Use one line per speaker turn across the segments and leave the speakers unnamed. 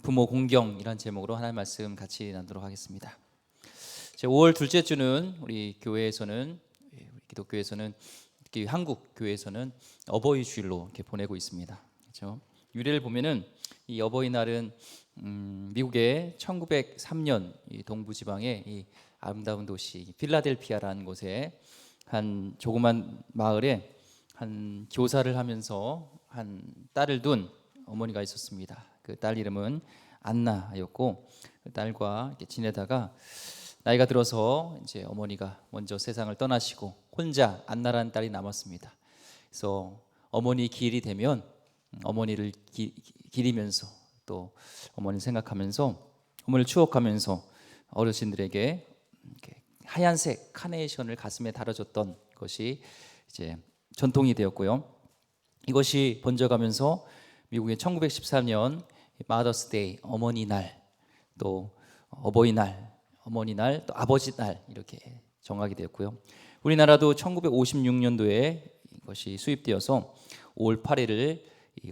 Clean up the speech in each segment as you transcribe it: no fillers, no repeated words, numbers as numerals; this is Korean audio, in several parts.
부모 공경이란 제목으로 하나님 말씀 같이 나누도록 하겠습니다. 5월 둘째 주는 우리 교회에서는 우리 기독교에서는 특히 한국 교회에서는 어버이 주일로 이렇게 보내고 있습니다. 그렇죠? 유래를 보면은 이 어버이날은 미국의 1903년 이 동부 지방의 이 아름다운 도시 필라델피아라는 곳에 한 조그만 마을에 한 교사를 하면서 한 딸을 둔 어머니가 있었습니다. 그 딸 이름은 안나였고 그 딸과 이렇게 지내다가 나이가 들어서 이제 어머니가 먼저 세상을 떠나시고 혼자 안나라는 딸이 남았습니다. 그래서 어머니 기일이 되면 어머니를 기리면서 또 어머니를 생각하면서 어머니를 추억하면서 어르신들에게 이렇게 하얀색 카네이션을 가슴에 달아줬던 것이 이제 전통이 되었고요. 이것이 번져가면서 미국의 1914년 마더스데이 어머니날, 또 어버이날, 어머니날, 또 아버지날 이렇게 정하게 되었고요. 우리나라도 1956년도에 이것이 수입되어서 5월 8일을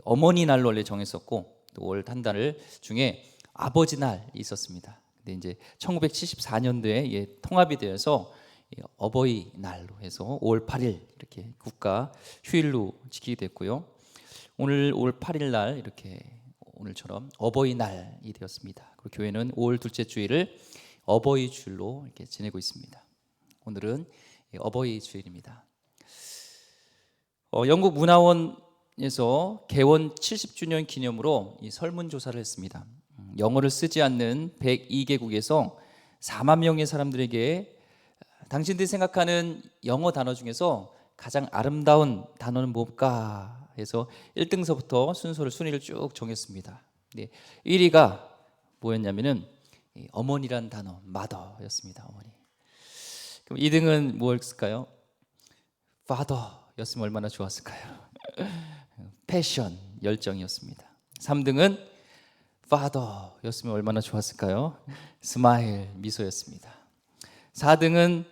어머니날로 원래 정했었고 또 올 한 달 중에 아버지날이 있었습니다. 근데 이제 1974년도에 통합이 되어서 어버이날로 해서 5월 8일 이렇게 국가 휴일로 지키게 됐고요. 오늘 5월 8일 날 이렇게 오늘처럼 어버이날이 되었습니다. 그리고 교회는 5월 둘째 주일을 어버이 주일로 이렇게 지내고 있습니다. 오늘은 어버이 주일입니다. 영국 문화원에서 개원 70주년 기념으로 이 설문조사를 했습니다. 영어를 쓰지 않는 102개국에서 4만 명의 사람들에게 당신들이 생각하는 영어 단어 중에서 가장 아름다운 단어는 뭘까 해서 1등서부터 순위를 쭉 정했습니다. 1위가 뭐였냐면은 어머니란 단어, mother였습니다. 어머니. 그럼 2등은 뭐였을까요? father였으면 얼마나 좋았을까요? 패션, 열정이었습니다. 3등은 father였으면 얼마나 좋았을까요? 스마일, 미소였습니다. 4등은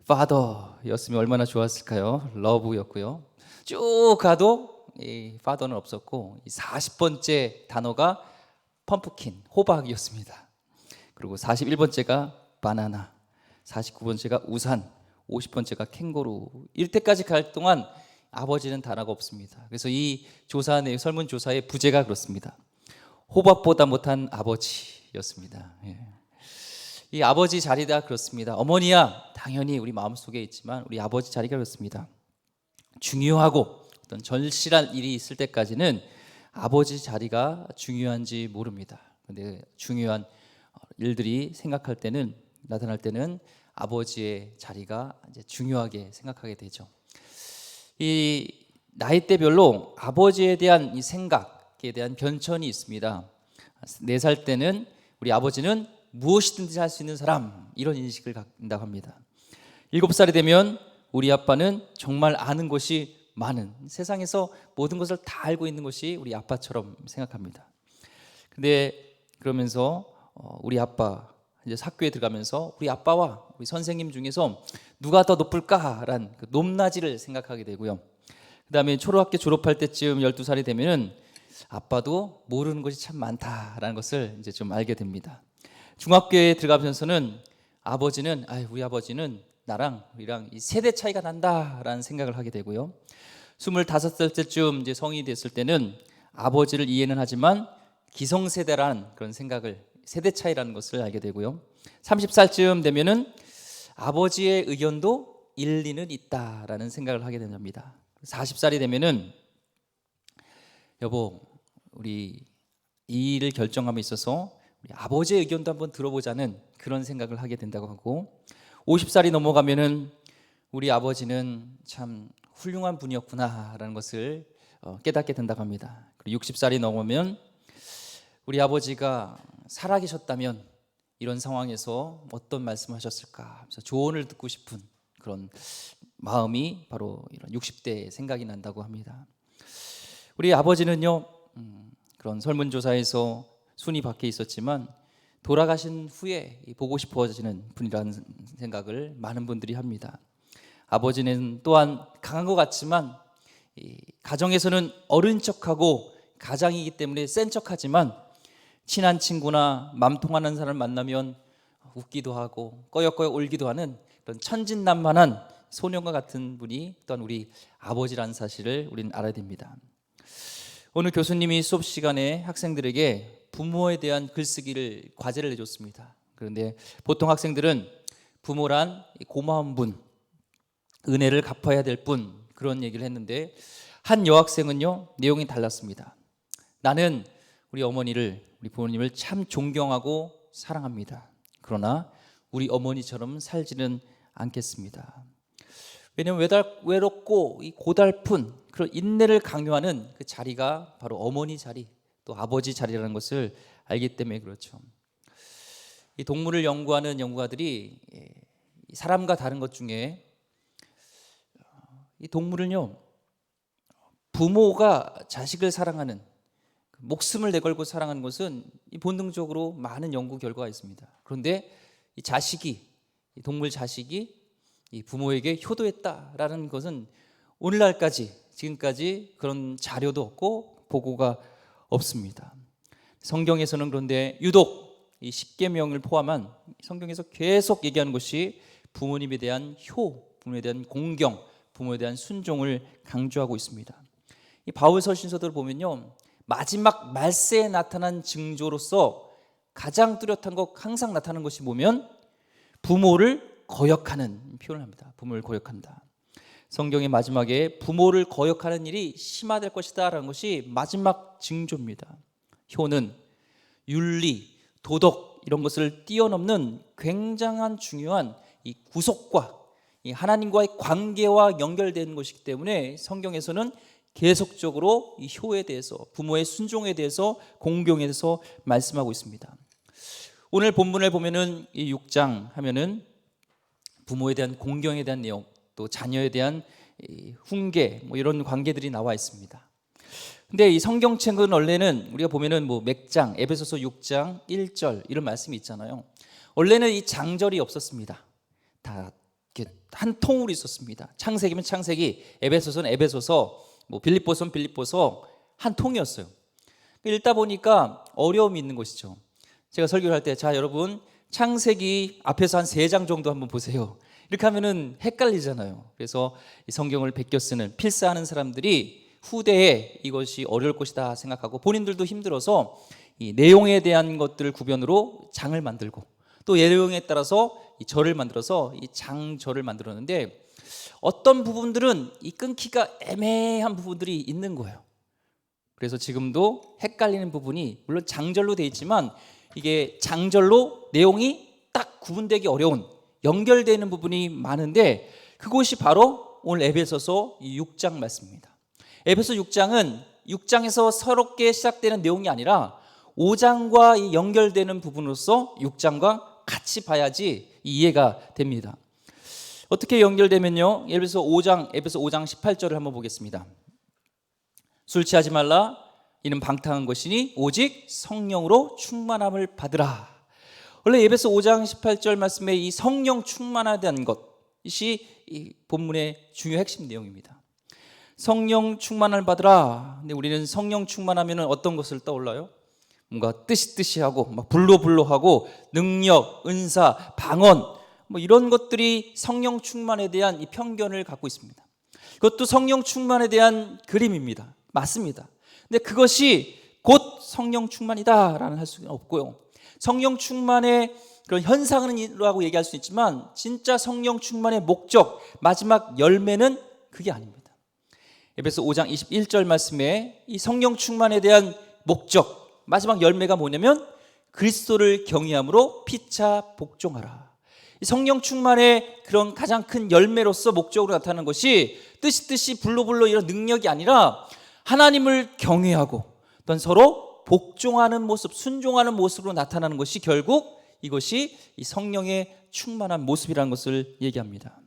father였으면 얼마나 좋았을까요? love였고요. 쭉 가도 이 father는 없었고 40번째 단어가 펌프킨, 호박이었습니다. 그리고 41번째가 바나나, 49번째가 우산, 50번째가 캥거루. 이때까지 갈 동안 아버지는 단어가 없습니다. 그래서 이 조사 내 설문조사의 부제가 그렇습니다. 호박보다 못한 아버지였습니다. 이 아버지 자리가 그렇습니다. 어머니야 당연히 우리 마음속에 있지만 우리 아버지 자리가 그렇습니다. 중요하고 어떤 절실한 일이 있을 때까지는 아버지 자리가 중요한지 모릅니다. 그런데 중요한 일들이 나타날 때는 아버지의 자리가 이제 중요하게 생각하게 되죠. 이 나이대별로 아버지에 대한 이 생각에 대한 변천이 있습니다. 4살 때는 우리 아버지는 무엇이든지 할 수 있는 사람, 이런 인식을 갖는다고 합니다. 7살이 되면 우리 아빠는 정말 아는 것이 많은, 세상에서 모든 것을 다 알고 있는 것이 우리 아빠처럼 생각합니다. 근데 그러면서 우리 아빠 이제 학교에 들어가면서 우리 아빠와 우리 선생님 중에서 누가 더 높을까라는 그 높낮이를 생각하게 되고요. 그다음에 초등학교 졸업할 때쯤 12살이 되면은 아빠도 모르는 것이 참 많다라는 것을 이제 좀 알게 됩니다. 중학교에 들어가면서는 우리 아버지는 우리랑 이 세대 차이가 난다라는 생각을 하게 되고요. 25살 때쯤 이제 성인이 됐을 때는 아버지를 이해는 하지만 기성세대라는 그런 생각을, 세대 차이라는 것을 알게 되고요. 30살쯤 되면은 아버지의 의견도 일리는 있다라는 생각을 하게 됩니다. 40살이 되면은 여보, 우리 이 일을 결정함에 있어서 우리 아버지의 의견도 한번 들어보자는 그런 생각을 하게 된다고 하고, 50살이 넘어가면은 우리 아버지는 참 훌륭한 분이었구나라는 것을 깨닫게 된다고 합니다. 그리고 60살이 넘으면 우리 아버지가 살아계셨다면 이런 상황에서 어떤 말씀하셨을까 하면서 조언을 듣고 싶은 그런 마음이 바로 이런 60대의 생각이 난다고 합니다. 우리 아버지는요, 그런 설문조사에서 순위 밖에 있었지만 돌아가신 후에 보고 싶어지는 분이라는 생각을 많은 분들이 합니다. 아버지는 또한 강한 것 같지만 가정에서는 어른 척하고 가장이기 때문에 센 척하지만 친한 친구나 맘 통하는 사람을 만나면 웃기도 하고 꺼역꺼역 울기도 하는 그런 천진난만한 소년과 같은 분이 또한 우리 아버지라는 사실을 우리는 알아야 됩니다. 오늘 교수님이 수업 시간에 학생들에게 부모에 대한 글쓰기를 과제를 내줬습니다. 그런데 보통 학생들은 부모란 고마운 분, 은혜를 갚아야 될 분, 그런 얘기를 했는데 한 여학생은요 내용이 달랐습니다. 나는 우리 어머니를, 우리 부모님을 참 존경하고 사랑합니다. 그러나 우리 어머니처럼 살지는 않겠습니다. 왜냐하면 외롭고 이 고달픈 그런 인내를 강요하는 그 자리가 바로 어머니 자리, 또 아버지 자리라는 것을 알기 때문에 그렇죠. 이 동물을 연구하는 연구가들이 사람과 다른 것 중에 이 동물은요 부모가 자식을 사랑하는, 목숨을 내걸고 사랑하는 것은 본능적으로 많은 연구 결과가 있습니다. 그런데 이 자식이, 이 동물 자식이 이 부모에게 효도했다라는 것은 오늘날까지, 지금까지 그런 자료도 없고 보고가 없습니다. 성경에서는 그런데 유독 이 십계명을 포함한 성경에서 계속 얘기하는 것이 부모님에 대한 부모에 대한 공경, 부모에 대한 순종을 강조하고 있습니다. 이 바울 서신서들을 보면요 마지막 말세에 나타난 징조로서 가장 뚜렷한 것, 항상 나타나는 것이 보면 부모를 거역하는 표현을 합니다. 부모를 거역한다. 성경의 마지막에 부모를 거역하는 일이 심화될 것이다 라는 것이 마지막 징조입니다. 효는 윤리, 도덕 이런 것을 뛰어넘는 굉장한 중요한 이 구속과 이 하나님과의 관계와 연결되는 것이기 때문에 성경에서는 계속적으로 이 효에 대해서, 부모의 순종에 대해서, 공경에 대해서 말씀하고 있습니다. 오늘 본문을 보면은 이 6장 하면은 부모에 대한 공경에 대한 내용, 또 자녀에 대한 훈계, 이런 관계들이 나와 있습니다. 근데 이 성경책은 원래는 우리가 보면은 몇 장, 에베소서 6장 1절 이런 말씀이 있잖아요. 원래는 이 장절이 없었습니다. 다 한 통으로 있었습니다. 창세기면 창세기, 에베소서는 에베소서, 빌립보서는 빌립보서 한 통이었어요. 읽다 보니까 어려움이 있는 것이죠. 제가 설교를 할 때, 자 여러분 창세기 앞에서 한 3장 정도 한번 보세요. 이렇게 하면은 헷갈리잖아요. 그래서 이 성경을 베껴 쓰는, 필사하는 사람들이 후대에 이것이 어려울 것이다 생각하고 본인들도 힘들어서 이 내용에 대한 것들을 구별으로 장을 만들고 또 내용에 따라서 이 절을 만들어서 이 장절을 만들었는데 어떤 부분들은 이 끊기가 애매한 부분들이 있는 거예요. 그래서 지금도 헷갈리는 부분이 물론 장절로 되어 있지만 이게 장절로 내용이 딱 구분되기 어려운, 연결되는 부분이 많은데 그것이 바로 오늘 에베소서 6장 말씀입니다. 에베소 6장은 6장에서 새롭게 시작되는 내용이 아니라 5장과 연결되는 부분으로서 6장과 같이 봐야지 이해가 됩니다. 어떻게 연결되면요, 에베소 5장 18절을 한번 보겠습니다. 술 취하지 말라, 이는 방탕한 것이니 오직 성령으로 충만함을 받으라. 원래 에베소 5장 18절 말씀에 이 성령 충만에 대한 것이 이 본문의 중요 핵심 내용입니다. 성령 충만을 받으라. 근데 우리는 성령 충만하면 어떤 것을 떠올라요? 뭔가 뜨시하고 막 불로하고 능력, 은사, 방언 이런 것들이 성령 충만에 대한 이 편견을 갖고 있습니다. 그것도 성령 충만에 대한 그림입니다. 맞습니다. 근데 그것이 곧 성령 충만이다라는 할 수는 없고요. 성령 충만의 그런 현상이라고 얘기할 수 있지만 진짜 성령 충만의 목적, 마지막 열매는 그게 아닙니다. 에베소 5장 21절 말씀에 이 성령 충만에 대한 목적, 마지막 열매가 뭐냐면 그리스도를 경외함으로 피차 복종하라. 이 성령 충만의 그런 가장 큰 열매로서 목적으로 나타나는 것이 뜻이 불로 이런 능력이 아니라 하나님을 경외하고 또한 서로 복종하는 모습, 순종하는 모습으로 나타나는 것이 결국 이것이 이 성령의 충만한 모습이라는 것을 얘기합니다.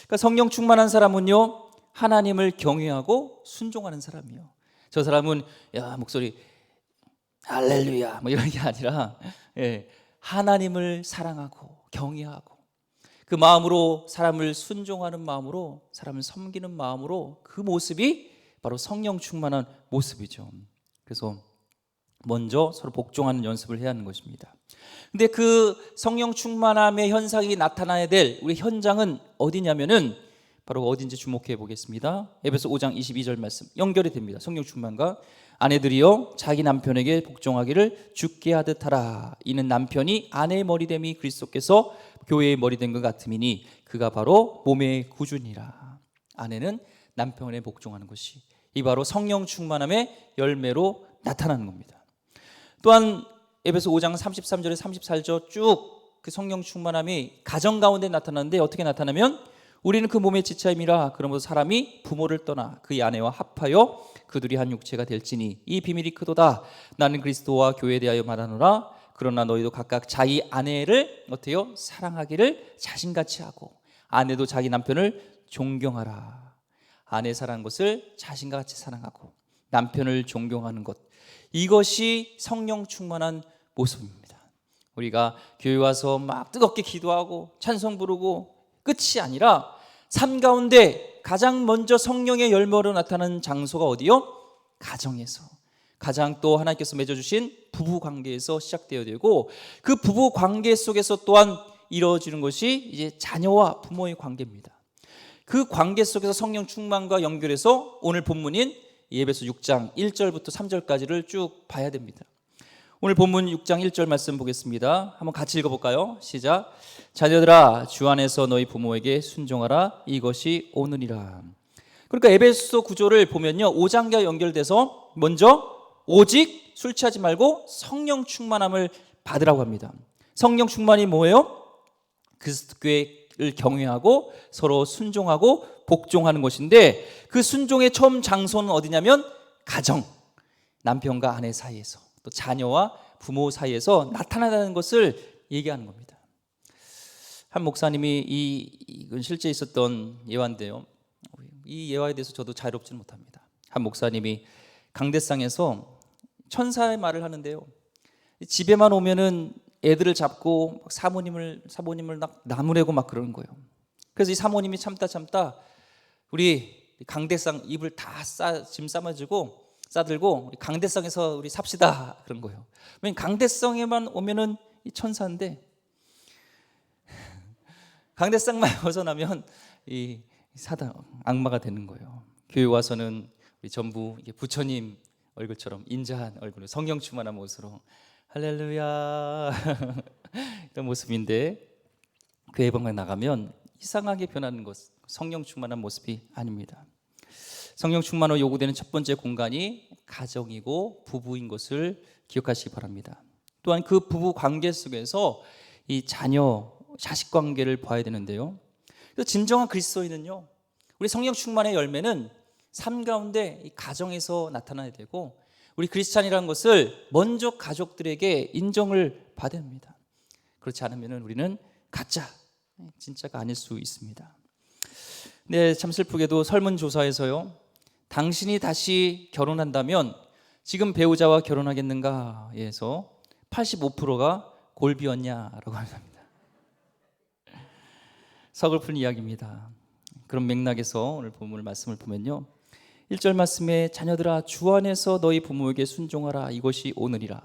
그러니까 성령 충만한 사람은요, 하나님을 경외하고 순종하는 사람이에요. 저 사람은 야 목소리 할렐루야 이런 게 아니라 하나님을 사랑하고 경외하고 그 마음으로 사람을 순종하는 마음으로 사람을 섬기는 마음으로 그 모습이 바로 성령 충만한 모습이죠. 그래서 먼저 서로 복종하는 연습을 해야 하는 것입니다. 근데 그 성령 충만함의 현상이 나타나야 될 우리 현장은 어디냐면은 바로 어딘지 주목해 보겠습니다. 에베소 5장 22절 말씀 연결이 됩니다. 성령 충만과 아내들이여 자기 남편에게 복종하기를 주께 하듯 하라. 이는 남편이 아내의 머리됨이 그리스도께서 교회의 머리된 것 같음이니 그가 바로 몸의 구주니라. 아내는 남편에 복종하는 것이 이 바로 성령 충만함의 열매로 나타나는 겁니다. 또한 에베소 5장 33절에 34절 쭉 그 성령 충만함이 가정 가운데 나타나는데 어떻게 나타나면 우리는 그 몸의 지체임이라. 그러므로 사람이 부모를 떠나 그의 아내와 합하여 그들이 한 육체가 될지니 이 비밀이 크도다. 나는 그리스도와 교회에 대하여 말하노라. 그러나 너희도 각각 자기 아내를 어때요? 사랑하기를 자신같이 하고 아내도 자기 남편을 존경하라. 아내 사랑하는 것을 자신과 같이 사랑하고 남편을 존경하는 것, 이것이 성령 충만한 모습입니다. 우리가 교회 와서 막 뜨겁게 기도하고 찬송 부르고 끝이 아니라 삶 가운데 가장 먼저 성령의 열매로 나타나는 장소가 어디요? 가정에서. 가장 또 하나님께서 맺어주신 부부 관계에서 시작되어야 되고 그 부부 관계 속에서 또한 이루어지는 것이 이제 자녀와 부모의 관계입니다. 그 관계 속에서 성령 충만과 연결해서 오늘 본문인 에베소 6장 1절부터 3절까지를 쭉 봐야 됩니다. 오늘 본문 6장 1절 말씀 보겠습니다. 한번 같이 읽어볼까요? 시작. 자녀들아 주 안에서 너희 부모에게 순종하라. 이것이 오늘이라. 그러니까 에베소 구조를 보면요 5장과 연결돼서 먼저 오직 술 취하지 말고 성령 충만함을 받으라고 합니다. 성령 충만이 뭐예요? 그리스도 교회를 경외하고 서로 순종하고 복종하는 것인데 그 순종의 처음 장소는 어디냐면 가정, 남편과 아내 사이에서 또 자녀와 부모 사이에서 나타나는 것을 얘기하는 겁니다. 한 목사님이 이건 실제 있었던 예화인데요. 이 예화에 대해서 저도 자유롭지는 못합니다. 한 목사님이 강대상에서 천사의 말을 하는데요. 집에만 오면은 애들을 잡고 사모님을 막 나무래고 막 그러는 거예요. 그래서 이 사모님이 참다 우리 강대상 입을 다 짐 싸들고 우리 강대상에서 우리 삽시다 그런 거예요. 왜냐면 강대상에만 오면은 이 천사인데 강대상만 벗어나면 이 사단 악마가 되는 거예요. 교회 와서는 우리 전부 이게 부처님 얼굴처럼 인자한 얼굴로 성령 충만한 모습으로 할렐루야 이런 모습인데 교회 방에 나가면 이상하게 변하는 것, 성령 충만한 모습이 아닙니다. 성령 충만으로 요구되는 첫 번째 공간이 가정이고 부부인 것을 기억하시기 바랍니다. 또한 그 부부 관계 속에서 이 자녀, 자식 관계를 봐야 되는데요. 그래서 진정한 그리스도인은요, 우리 성령 충만의 열매는 삶 가운데 이 가정에서 나타나야 되고 우리 크리스찬이라는 것을 먼저 가족들에게 인정을 받아야 합니다. 그렇지 않으면 우리는 가짜, 진짜가 아닐 수 있습니다. 네, 참 슬프게도 설문조사에서요, 당신이 다시 결혼한다면 지금 배우자와 결혼하겠는가 에서 85%가 골비였냐라고 합니다. 서글픈 이야기입니다. 그런 맥락에서 오늘 본문 말씀을 보면요, 1절 말씀에 자녀들아 주 안에서 너희 부모에게 순종하라. 이것이 오늘이라.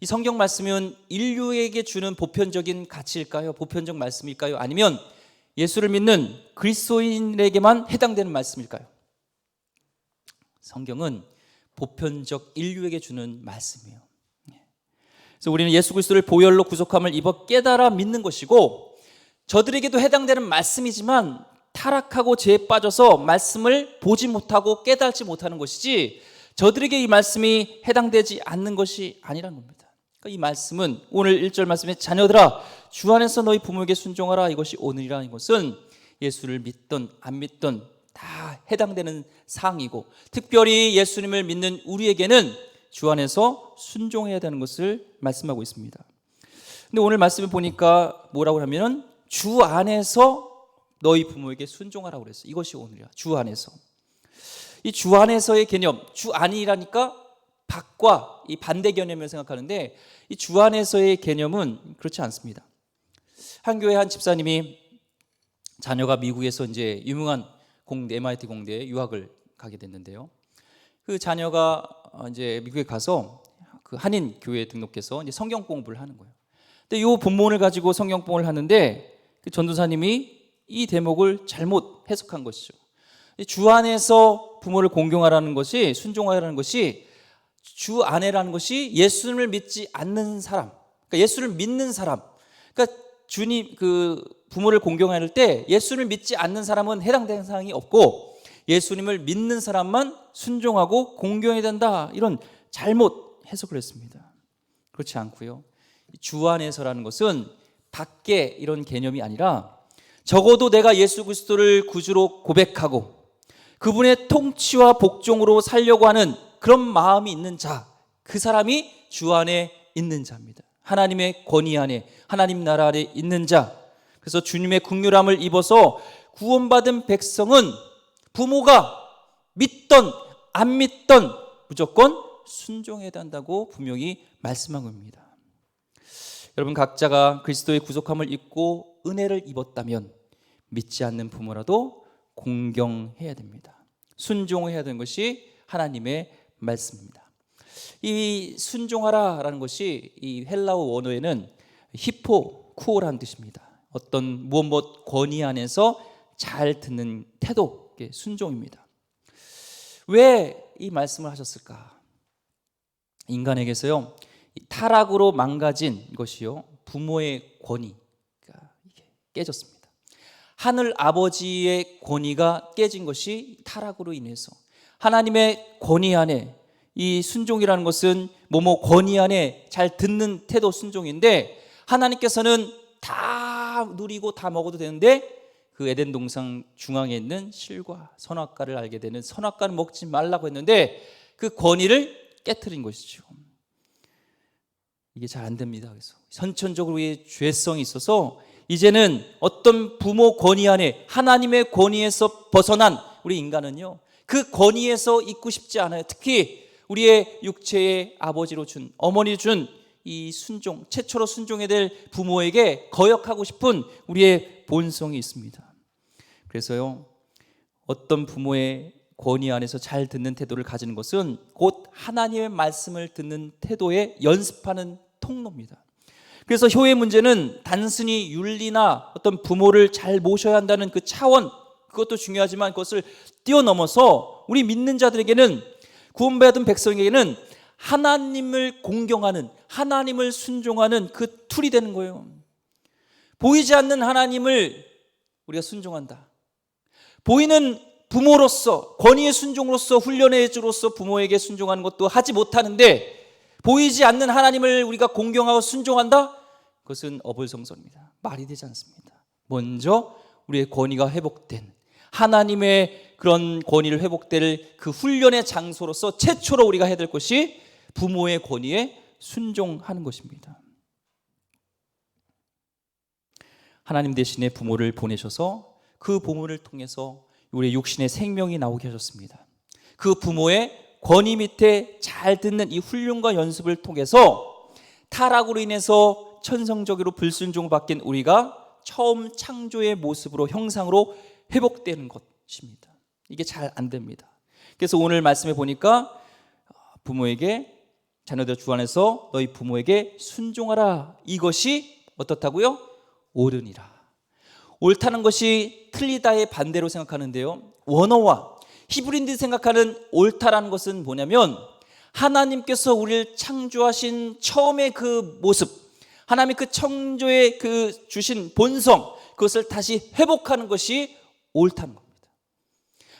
이 성경 말씀은 인류에게 주는 보편적인 가치일까요? 보편적 말씀일까요? 아니면 예수를 믿는 그리스도인에게만 해당되는 말씀일까요? 성경은 보편적 인류에게 주는 말씀이에요. 그래서 우리는 예수 그리스도를 보혈로 구속함을 입어 깨달아 믿는 것이고 저들에게도 해당되는 말씀이지만 타락하고 죄에 빠져서 말씀을 보지 못하고 깨닫지 못하는 것이지 저들에게 이 말씀이 해당되지 않는 것이 아니라는 겁니다. 그러니까 이 말씀은 오늘 1절 말씀에 자녀들아 주 안에서 너희 부모에게 순종하라. 이것이 오늘이라는 것은 예수를 믿든 안 믿든 다 해당되는 사항이고 특별히 예수님을 믿는 우리에게는 주 안에서 순종해야 되는 것을 말씀하고 있습니다. 근데 오늘 말씀을 보니까 뭐라고 하면 주 안에서 너희 부모에게 순종하라고 그랬어요. 이것이 오늘이야. 주 안에서. 이 주 안에서의 개념, 주 안이라니까 밖과 이 반대 개념을 생각하는데 이 주 안에서의 개념은 그렇지 않습니다. 한 교회 한 집사님이 자녀가 미국에서 이제 유명한 MIT 공대에 유학을 가게 됐는데요. 그 자녀가 이제 미국에 가서 그 한인 교회에 등록해서 이제 성경 공부를 하는 거예요. 근데 이 본문을 가지고 성경 공부를 하는데 그 전도사님이 이 대목을 잘못 해석한 것이죠. 주 안에서 부모를 공경하라는 것이, 순종하라는 것이, 주 안에라는 것이 예수님을 믿지 않는 사람, 그러니까 예수를 믿는 사람, 그러니까 주님 그 부모를 공경할 때 예수를 믿지 않는 사람은 해당 대상이 없고 예수님을 믿는 사람만 순종하고 공경해야 된다, 이런 잘못 해석을 했습니다. 그렇지 않고요. 주 안에서라는 것은 밖에 이런 개념이 아니라 적어도 내가 예수 그리스도를 구주로 고백하고 그분의 통치와 복종으로 살려고 하는 그런 마음이 있는 자, 그 사람이 주 안에 있는 자입니다. 하나님의 권위 안에, 하나님 나라 안에 있는 자. 그래서 주님의 긍휼함을 입어서 구원받은 백성은 부모가 믿던 안 믿던 무조건 순종해야 한다고 분명히 말씀한 겁니다. 여러분, 각자가 그리스도의 구속함을 입고 은혜를 입었다면 믿지 않는 부모라도 공경해야 됩니다. 순종해야 되는 것이 하나님의 말씀입니다. 이 순종하라라는 것이 이 헬라어 원어에는 히포쿠오라는 뜻입니다. 어떤 무엇 권위 안에서 잘 듣는 태도, 순종입니다. 왜 이 말씀을 하셨을까? 인간에게서요, 타락으로 망가진 것이요, 부모의 권위가 깨졌습니다. 하늘 아버지의 권위가 깨진 것이 타락으로 인해서, 하나님의 권위 안에, 이 순종이라는 것은 뭐뭐 권위 안에 잘 듣는 태도 순종인데, 하나님께서는 다 누리고 다 먹어도 되는데 그 에덴 동산 중앙에 있는 실과 선악과를 알게 되는 선악과는 먹지 말라고 했는데 그 권위를 깨트린 것이죠. 이게 잘 안 됩니다. 그래서 선천적으로의 죄성이 있어서 이제는 어떤 부모 권위 안에, 하나님의 권위에서 벗어난 우리 인간은요, 그 권위에서 있고 싶지 않아요. 특히 우리의 육체의 아버지로 준, 어머니 준 이 순종, 최초로 순종해야 될 부모에게 거역하고 싶은 우리의 본성이 있습니다. 그래서요, 어떤 부모의 권위 안에서 잘 듣는 태도를 가지는 것은 곧 하나님의 말씀을 듣는 태도에 연습하는 통로입니다. 그래서 효의 문제는 단순히 윤리나 어떤 부모를 잘 모셔야 한다는 그 차원, 그것도 중요하지만 그것을 뛰어넘어서 우리 믿는 자들에게는, 구원받은 백성에게는 하나님을 공경하는, 하나님을 순종하는 그 툴이 되는 거예요. 보이지 않는 하나님을 우리가 순종한다. 보이는 부모로서, 권위의 순종으로서, 훈련의 주로서 부모에게 순종하는 것도 하지 못하는데 보이지 않는 하나님을 우리가 공경하고 순종한다? 그것은 어불성설입니다. 말이 되지 않습니다. 먼저 우리의 권위가 회복된, 하나님의 그런 권위를 회복될 그 훈련의 장소로서 최초로 우리가 해야 될 것이 부모의 권위에 순종하는 것입니다. 하나님 대신에 부모를 보내셔서 그 부모를 통해서 우리의 육신의 생명이 나오게 하셨습니다. 그 부모의 권위 밑에 잘 듣는 이 훈련과 연습을 통해서 타락으로 인해서 천성적으로 불순종을 받긴 우리가 처음 창조의 모습으로, 형상으로 회복되는 것입니다. 이게 잘 안 됩니다. 그래서 오늘 말씀에 보니까 부모에게, 자녀들 주 안에서 너희 부모에게 순종하라, 이것이 어떻다고요? 옳으니라. 옳다는 것이 틀리다의 반대로 생각하는데요, 원어와 히브리인들이 생각하는 옳다라는 것은 뭐냐면 하나님께서 우리를 창조하신 처음의 그 모습, 하나님의 그 창조의 그 주신 본성, 그것을 다시 회복하는 것이 옳다는 겁니다.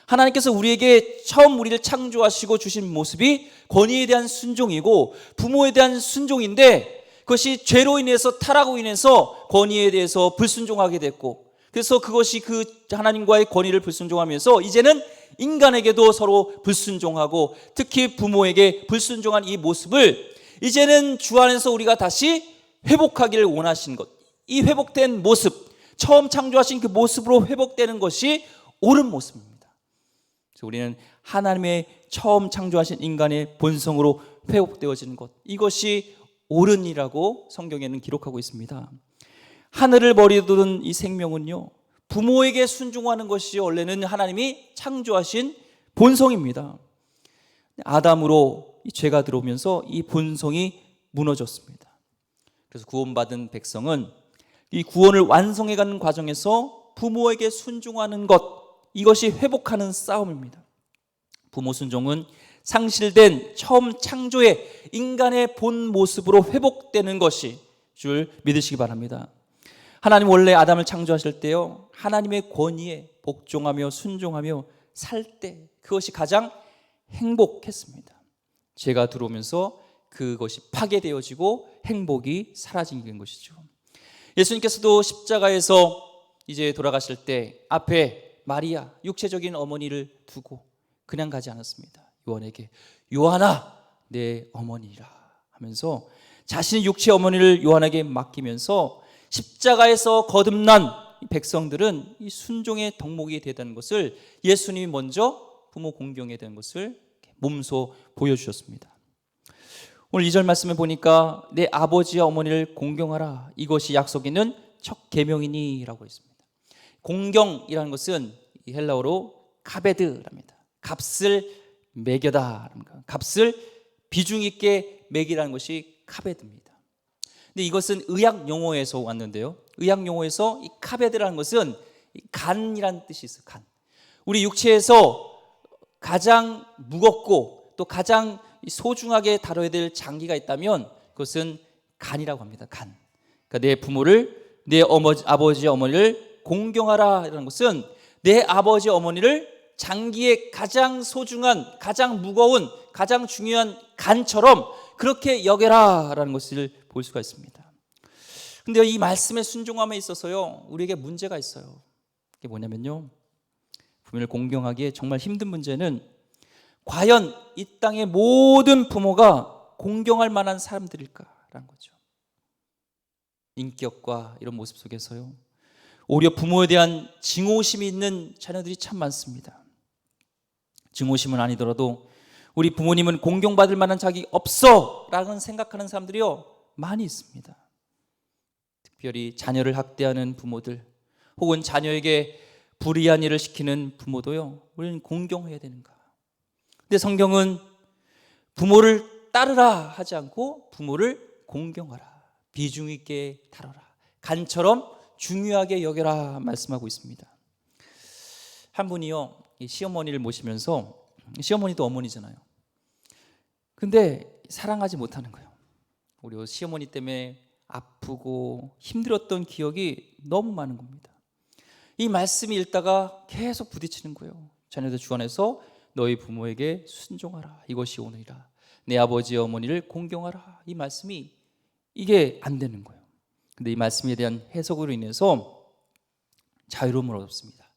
하나님께서 우리에게 처음 우리를 창조하시고 주신 모습이 권위에 대한 순종이고 부모에 대한 순종인데, 그것이 죄로 인해서, 타락으로 인해서 권위에 대해서 불순종하게 됐고, 그래서 그것이 그 하나님과의 권위를 불순종하면서 이제는 인간에게도 서로 불순종하고, 특히 부모에게 불순종한 이 모습을 이제는 주 안에서 우리가 다시 회복하기를 원하신 것, 이 회복된 모습, 처음 창조하신 그 모습으로 회복되는 것이 옳은 모습입니다. 그래서 우리는 하나님의 처음 창조하신 인간의 본성으로 회복되어지는 것, 이것이 옳으니라고 성경에는 기록하고 있습니다. 하늘을 버리던 이 생명은요, 부모에게 순종하는 것이 원래는 하나님이 창조하신 본성입니다. 아담으로 이 죄가 들어오면서 이 본성이 무너졌습니다. 그래서 구원받은 백성은 이 구원을 완성해가는 과정에서 부모에게 순종하는 것, 이것이 회복하는 싸움입니다. 부모 순종은 상실된 처음 창조의 인간의 본 모습으로 회복되는 것이 줄 믿으시기 바랍니다. 하나님 원래 아담을 창조하실 때요, 하나님의 권위에 복종하며 순종하며 살 때 그것이 가장 행복했습니다. 죄가 들어오면서 그것이 파괴되어지고 행복이 사라지는 것이죠. 예수님께서도 십자가에서 이제 돌아가실 때 앞에 마리아, 육체적인 어머니를 두고 그냥 가지 않았습니다. 요한에게 요한아 내 어머니라 하면서 자신의 육체 어머니를 요한에게 맡기면서 십자가에서 거듭난 백성들은 이 순종의 덕목이 되다는 것을 예수님이 먼저 부모 공경에 대한 것을 몸소 보여주셨습니다. 오늘 2절 말씀에 보니까 내 아버지와 어머니를 공경하라, 이것이 약속 있는 첫 계명이니 라고 했습니다. 공경이라는 것은 헬라어로 카베드랍니다. 값을 매겨다, 값을 비중 있게 매기라는 것이 카베드입니다. 근데 이것은 의학 용어에서 왔는데요, 의학 용어에서 이 카베드라는 것은 간이라는 뜻이 있어요. 간. 우리 육체에서 가장 무겁고 또 가장 소중하게 다뤄야 될 장기가 있다면 그것은 간이라고 합니다. 간. 그러니까 내 부모를, 내 아버지 어머니를 공경하라라는 것은 내 아버지 어머니를 장기의 가장 소중한, 가장 무거운, 가장 중요한 간처럼 그렇게 여겨라라는 것을 볼 수가 있습니다. 근데 이 말씀의 순종함에 있어서요, 우리에게 문제가 있어요. 그게 뭐냐면요, 부모를 공경하기에 정말 힘든 문제는 과연 이 땅의 모든 부모가 공경할 만한 사람들일까라는 거죠. 인격과 이런 모습 속에서요, 오히려 부모에 대한 증오심이 있는 자녀들이 참 많습니다. 증오심은 아니더라도 우리 부모님은 공경받을 만한 자격이 없어 라고 생각하는 사람들이요 많이 있습니다. 특별히 자녀를 학대하는 부모들, 혹은 자녀에게 불의한 일을 시키는 부모도요, 우리는 공경해야 되는가? 근데 성경은 부모를 따르라 하지 않고 부모를 공경하라, 비중 있게 다뤄라, 간처럼 중요하게 여겨라 말씀하고 있습니다. 한 분이요, 시어머니를 모시면서, 시어머니도 어머니잖아요. 근데 사랑하지 못하는 거예요. 우리 시어머니 때문에 아프고 힘들었던 기억이 너무 많은 겁니다. 이 말씀이 읽다가 계속 부딪히는 거예요. 자녀들 주 안에서 너희 부모에게 순종하라, 이것이 오늘이라. 내 아버지 어머니를 공경하라, 이 말씀이 이게 안 되는 거예요. 근데 이 말씀에 대한 해석으로 인해서 자유로움을 얻었습니다.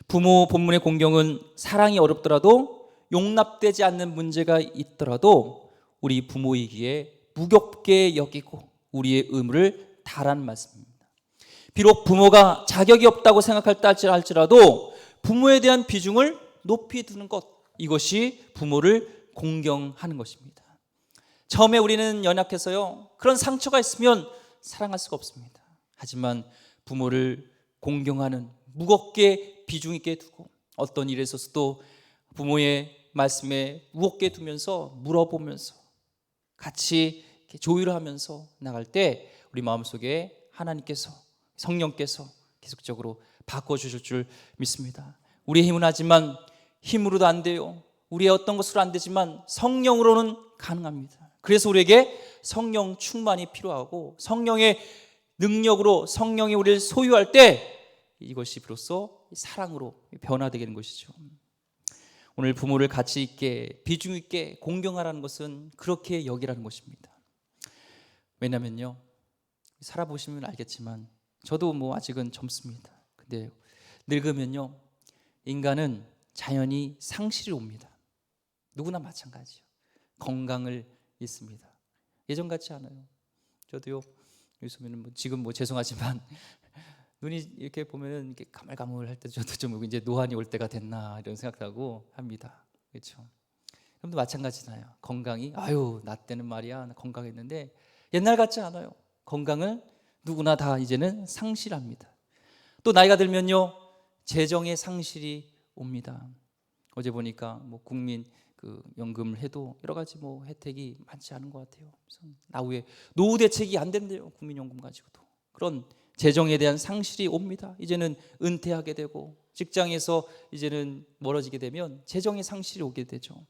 부모 본문의 공경은 사랑이 어렵더라도, 용납되지 않는 문제가 있더라도 우리 부모이기에 무겁게 여기고 우리의 의무를 다하라는 말씀입니다. 비록 부모가 자격이 없다고 생각할 때 할지라도 부모에 대한 비중을 높이 두는 것, 이것이 부모를 공경하는 것입니다. 처음에 우리는 연약해서요, 그런 상처가 있으면 사랑할 수가 없습니다. 하지만 부모를 공경하는, 무겁게 비중 있게 두고 어떤 일에 있어서도 부모의 말씀에 무겁게 두면서 물어보면서 같이 조율하면서 나갈 때 우리 마음속에 하나님께서, 성령께서 계속적으로 바꿔주실 줄 믿습니다. 우리의 힘은 하지만 힘으로도 안 돼요. 우리의 어떤 것으로 안 되지만 성령으로는 가능합니다. 그래서 우리에게 성령 충만이 필요하고, 성령의 능력으로 성령이 우리를 소유할 때 이것이 비로소 사랑으로 변화되게 되는 것이죠. 오늘 부모를 가치 있게, 비중 있게 공경하라는 것은 그렇게 여기라는 것입니다. 왜냐면요, 살아보시면 알겠지만 저도 아직은 젊습니다. 근데 늙으면요, 인간은 자연히 상실이 옵니다. 누구나 마찬가지요. 건강을 잃습니다. 예전 같지 않아요. 저도요, 요즘에는 지금 죄송하지만 눈이 이렇게 보면은 이렇게 가물가물할 때 저도 좀 이제 노안이 올 때가 됐나 이런 생각도 하고 합니다. 그렇죠? 여러분도 마찬가지잖아요. 건강이, 아유 나 때는 말이야 나 건강했는데 옛날 같지 않아요. 건강을 누구나 다 이제는 상실합니다. 또 나이가 들면요, 재정의 상실이 옵니다. 어제 보니까 국민 그 연금을 해도 여러 가지 뭐 혜택이 많지 않은 것 같아요. 나후에 노후 대책이 안 된대요. 국민연금 가지고도. 그런 재정에 대한 상실이 옵니다. 이제는 은퇴하게 되고 직장에서 이제는 멀어지게 되면 재정의 상실이 오게 되죠.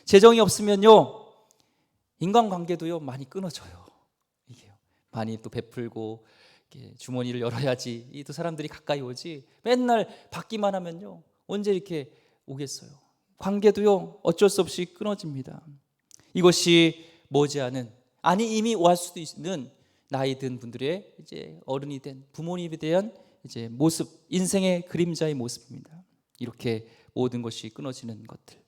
재정이 없으면요, 인간관계도요 많이 끊어져요. 이게요. 많이 또 베풀고 이렇게 주머니를 열어야지 이 두 사람들이 가까이 오지. 맨날 받기만 하면요 언제 이렇게 오겠어요. 관계도요 어쩔 수 없이 끊어집니다. 이것이 머지않은, 아니 이미 올 수도 있는 나이 든 분들의 이제 어른이 된 부모님에 대한 이제 모습, 인생의 그림자의 모습입니다. 이렇게 모든 것이 끊어지는 것들,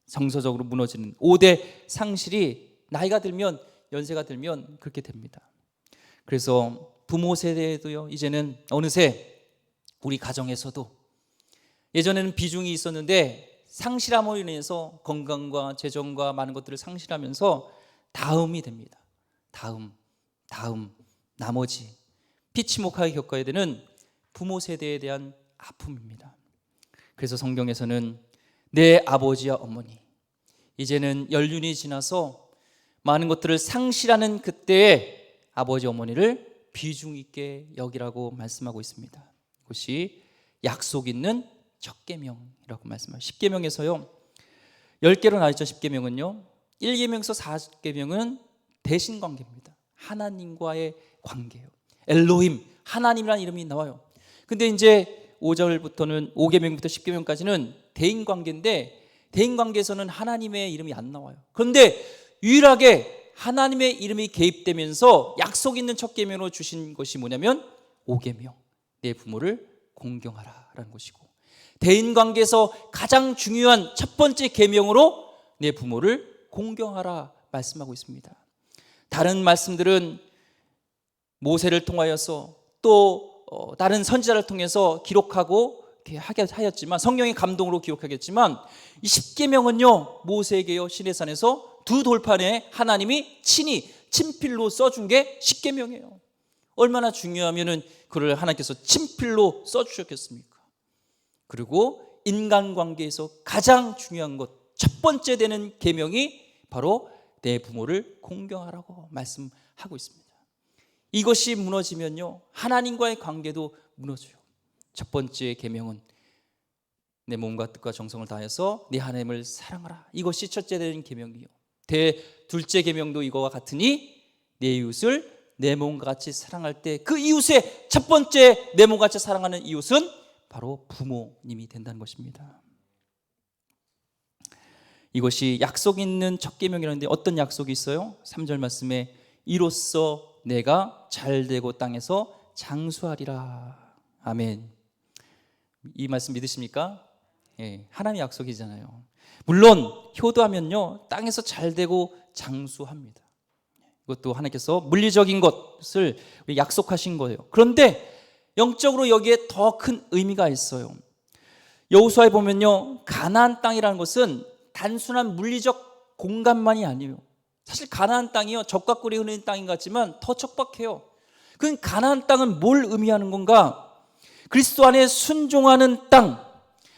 정서적으로 무너지는 5대 상실이 나이가 들면, 연세가 들면 그렇게 됩니다. 그래서 부모 세대에도요 이제는 어느새 우리 가정에서도 예전에는 비중이 있었는데 상실함으로 인해서 건강과 재정과 많은 것들을 상실하면서 다음이 됩니다. 다음, 나머지 피치목하게 겪어야 되는 부모 세대에 대한 아픔입니다. 그래서 성경에서는 내 아버지와 어머니, 이제는 연륜이 지나서 많은 것들을 상실하는 그때에 아버지 어머니를 비중 있게 여기라고 말씀하고 있습니다. 그것이 약속 있는 첫 계명이라고 말씀하죠. 10계명에서요 10개로 나뉘죠. 10계명은요 1계명에서 4계명은 대신 관계입니다. 하나님과의 관계예요. 엘로힘, 하나님이라는 이름이 나와요. 근데 이제 5절부터는 5계명부터 10계명까지는 대인 관계인데, 대인 관계에서는 하나님의 이름이 안 나와요. 그런데 유일하게 하나님의 이름이 개입되면서 약속 있는 첫 계명으로 주신 것이 뭐냐면 5계명, 내 부모를 공경하라라는 것이고, 대인 관계에서 가장 중요한 첫 번째 계명으로 내 부모를 공경하라 말씀하고 있습니다. 다른 말씀들은 모세를 통하여서 또 다른 선지자를 통해서 기록하고 이렇게 하였지만, 성령의 감동으로 기록하겠지만, 이 10계명은요 모세에게요 시내산에서 두 돌판에 하나님이 친히 친필로 써준 게 10계명이에요. 얼마나 중요하면은 그를 하나님께서 친필로 써주셨겠습니까? 그리고 인간관계에서 가장 중요한 것, 첫 번째 되는 계명이 바로 내 부모를 공경하라고 말씀하고 있습니다. 이것이 무너지면요 하나님과의 관계도 무너져요. 첫 번째 계명은 내 몸과 뜻과 정성을 다해서 네 하나님을 사랑하라. 이것이 첫째 되는 계명이요. 둘째 계명도 이거와 같으니 내 이웃을 내 몸과 같이 사랑할 때, 그 이웃의 첫 번째 내 몸과 같이 사랑하는 이웃은 바로 부모님이 된다는 것입니다. 이것이 약속 있는 첫 계명이라는데 어떤 약속이 있어요? 3절 말씀에 이로써 내가 잘되고 땅에서 장수하리라. 아멘. 이 말씀 믿으십니까? 예, 하나님의 약속이잖아요. 물론 효도하면요 땅에서 잘되고 장수합니다. 이것도 하나님께서 물리적인 것을 약속하신 거예요. 그런데 영적으로 여기에 더 큰 의미가 있어요. 여호수아에 보면요 가나안 땅이라는 것은 단순한 물리적 공간만이 아니에요. 사실 가나안 땅이요 적과 꿀이 흐르는 땅인 것 같지만 더 척박해요. 그 가나안 땅은 뭘 의미하는 건가? 그리스도 안에 순종하는 땅,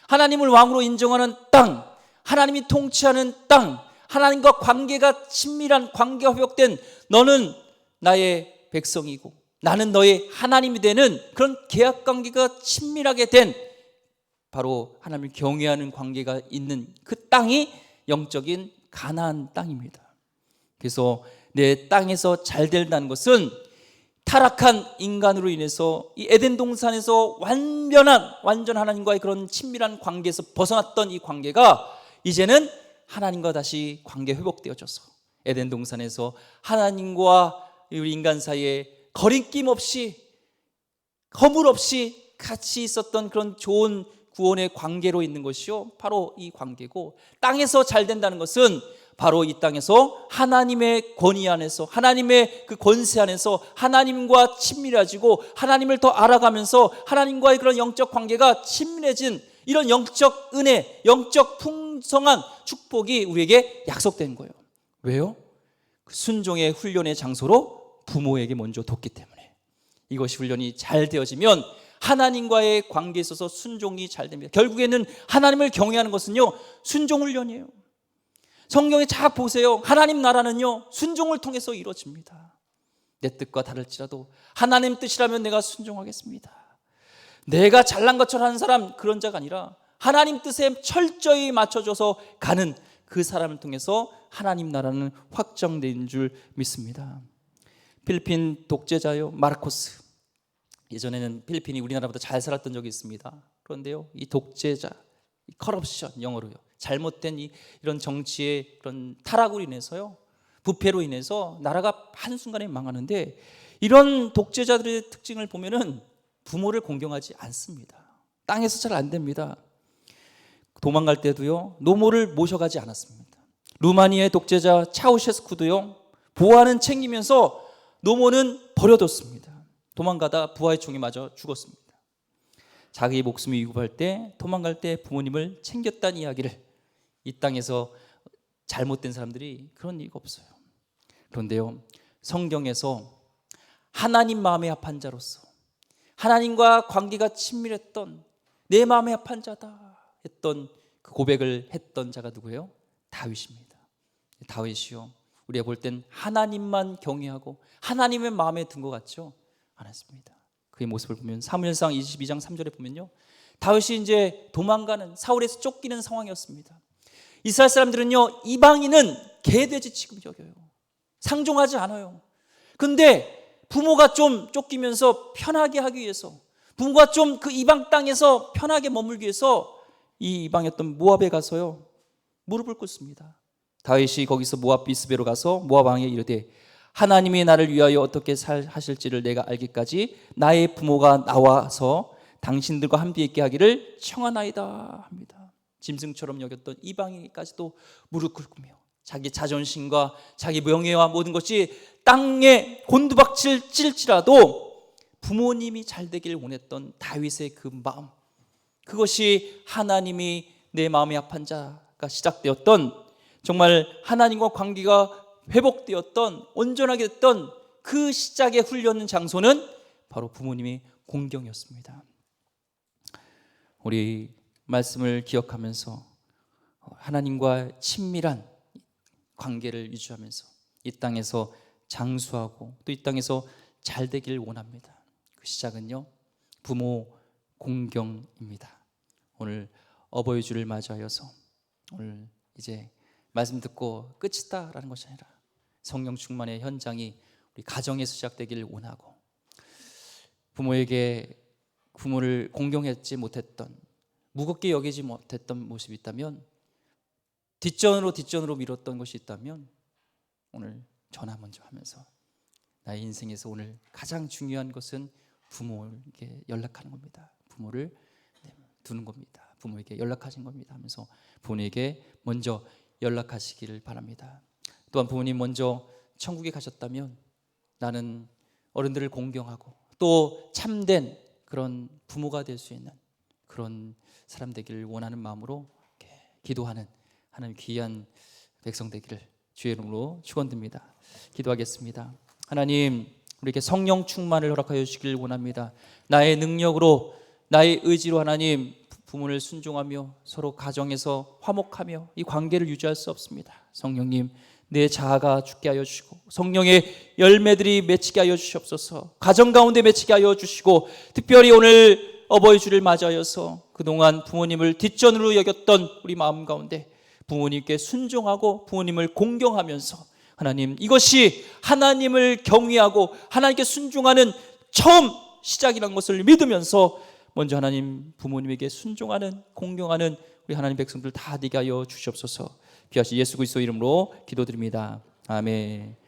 하나님을 왕으로 인정하는 땅, 하나님이 통치하는 땅, 하나님과 관계가 친밀한 관계가 회복된, 너는 나의 백성이고 나는 너의 하나님이 되는 그런 계약 관계가 친밀하게 된, 바로 하나님을 경외하는 관계가 있는 그 땅이 영적인 가나안 땅입니다. 그래서 내 땅에서 잘 된다는 것은 타락한 인간으로 인해서 이 에덴 동산에서 완전 하나님과의 그런 친밀한 관계에서 벗어났던 이 관계가 이제는 하나님과 다시 관계 회복되어져서 에덴 동산에서 하나님과 우리 인간 사이에 거리낌 없이 허물 없이 같이 있었던 그런 좋은 구원의 관계로 있는 것이요 바로 이 관계고, 땅에서 잘 된다는 것은 바로 이 땅에서 하나님의 권위 안에서, 하나님의 그 권세 안에서 하나님과 친밀해지고 하나님을 더 알아가면서 하나님과의 그런 영적 관계가 친밀해진 이런 영적 은혜, 영적 풍성한 축복이 우리에게 약속된 거예요. 왜요? 그 순종의 훈련의 장소로 부모에게 먼저 뒀기 때문에. 이것이 훈련이 잘 되어지면 하나님과의 관계에 있어서 순종이 잘 됩니다. 결국에는 하나님을 경외하는 것은요 순종 훈련이에요. 성경에 잘 보세요. 하나님 나라는요, 순종을 통해서 이루어집니다. 내 뜻과 다를지라도 하나님 뜻이라면 내가 순종하겠습니다. 내가 잘난 것처럼 하는 사람, 그런 자가 아니라 하나님 뜻에 철저히 맞춰줘서 가는 그 사람을 통해서 하나님 나라는 확정된 줄 믿습니다. 필리핀 독재자요, 마르코스. 예전에는 필리핀이 우리나라보다 잘 살았던 적이 있습니다. 그런데요, 이 독재자, 이 커럽션, 영어로요, 잘못된 이런 정치의 그런 타락으로 인해서요, 부패로 인해서 나라가 한순간에 망하는데, 이런 독재자들의 특징을 보면은 부모를 공경하지 않습니다. 땅에서 잘 안 됩니다. 도망갈 때도요, 노모를 모셔가지 않았습니다. 루마니아의 독재자 차우셰스쿠도요, 보호하는 챙기면서 노모는 버려뒀습니다. 도망가다 부하의 총에 맞아 죽었습니다. 자기 목숨이 위급할 때, 도망갈 때 부모님을 챙겼다는 이야기를, 이 땅에서 잘못된 사람들이 그런 이유가 없어요. 그런데요, 성경에서 하나님 마음에 합한 자로서 하나님과 관계가 친밀했던, 내 마음에 합한 자다 했던 그 고백을 했던 자가 누구예요? 다윗입니다. 다윗이요, 우리가 볼 땐 하나님만 경외하고 하나님의 마음에 든 것 같죠? 않았습니다. 그의 모습을 보면 사무엘상 22장 3절에 보면요, 다윗이 이제 도망가는, 사울에서 쫓기는 상황이었습니다. 이스라엘 사람들은요, 이방인은 개돼지 취급 여겨요. 상종하지 않아요. 근데 부모가 좀 쫓기면서 편하게 하기 위해서, 부모가 좀 그 이방 땅에서 편하게 머물기 위해서 이 이방이었던 모압에 가서요, 무릎을 꿇습니다. 다윗이 거기서 모압 비스베로 가서 모압 왕에 이르되, 하나님이 나를 위하여 어떻게 하실지를 내가 알기까지 나의 부모가 나와서 당신들과 함께 있게 하기를 청하나이다 합니다. 짐승처럼 여겼던 이방인까지도 무릎 꿇으며 자기 자존심과 자기 명예와 모든 것이 땅에 곤두박질지라도 부모님이 잘 되길 원했던 다윗의 그 마음, 그것이 하나님이 내 마음에 합한 자가 시작되었던, 정말 하나님과 관계가 회복되었던, 온전하게 됐던 그 시작의 훈련 장소는 바로 부모님의 공경이었습니다. 우리 말씀을 기억하면서 하나님과 친밀한 관계를 유지하면서 이 땅에서 장수하고 또 이 땅에서 잘 되길 원합니다. 그 시작은요, 부모 공경입니다. 오늘 어버이 주를 맞이하여서 오늘 이제 말씀 듣고 끝이다라는 것이 아니라 성령 충만의 현장이 우리 가정에서 시작되기를 원하고, 부모를 공경하지 못했던, 무겁게 여기지 못했던 모습이 있다면, 뒷전으로 미뤘던 것이 있다면, 오늘 전화 먼저 하면서 나의 인생에서 오늘 가장 중요한 것은 부모에게 연락하는 겁니다. 부모를 두는 겁니다. 부모에게 연락하신 겁니다 하면서 부모에게 먼저 연락하시기를 바랍니다. 또한 부모님 먼저 천국에 가셨다면 나는 어른들을 공경하고 또 참된 그런 부모가 될 수 있는 그런 사람 되기를 원하는 마음으로 기도하는 하나님 귀한 백성 되기를 주의 이름으로 축원드립니다. 기도하겠습니다. 하나님, 우리에게 성령 충만을 허락하여 주시길 원합니다. 나의 능력으로, 나의 의지로 하나님 부모를 순종하며 서로 가정에서 화목하며 이 관계를 유지할 수 없습니다. 성령님, 내 자아가 죽게 하여 주시고 성령의 열매들이 맺히게 하여 주시옵소서. 가정 가운데 맺히게 하여 주시고, 특별히 오늘 어버이 주를 맞이하여서 그동안 부모님을 뒷전으로 여겼던 우리 마음 가운데 부모님께 순종하고 부모님을 공경하면서, 하나님, 이것이 하나님을 경외하고 하나님께 순종하는 처음 시작이라는 것을 믿으면서 먼저 하나님 부모님에게 순종하는, 공경하는 우리 하나님 백성들 다 되게 하여 주시옵소서. 귀하신 예수 그리스도 이름으로 기도드립니다. 아멘.